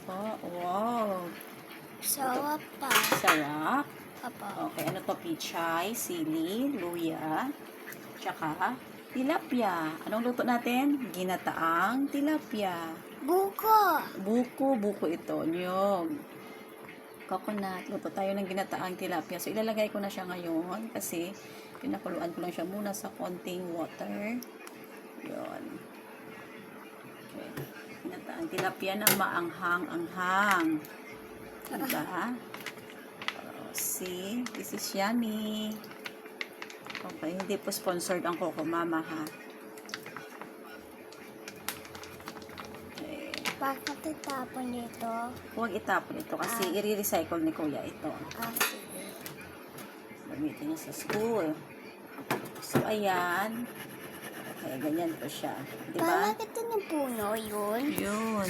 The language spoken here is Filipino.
pa. Wow. Sarap pa. Sarap. Papa. Okay, ano to? Pichay, sili, luya, tsaka tilapia. Anong luto natin? Ginataang tilapia. Buko. Buko ito. Niyog. Coconut. Luto tayo ng ginataang tilapia. So, ilalagay ko na siya ngayon kasi pinakuluan ko lang siya muna sa konting water. Yun. Okay. Ginataang tilapia na maanghang-anghang. Diba? See? This is yummy. Okay. Hindi po sponsored ang Coco Mama, ha? Okay. Bakit itapon nito? Huwag itapon ito kasi i-recycle ni Kuya ito. Sige. Gamitin niya sa school. So, ayan. Okay, ganyan po siya. Diba? Bakit ito ng puno yun? Yun,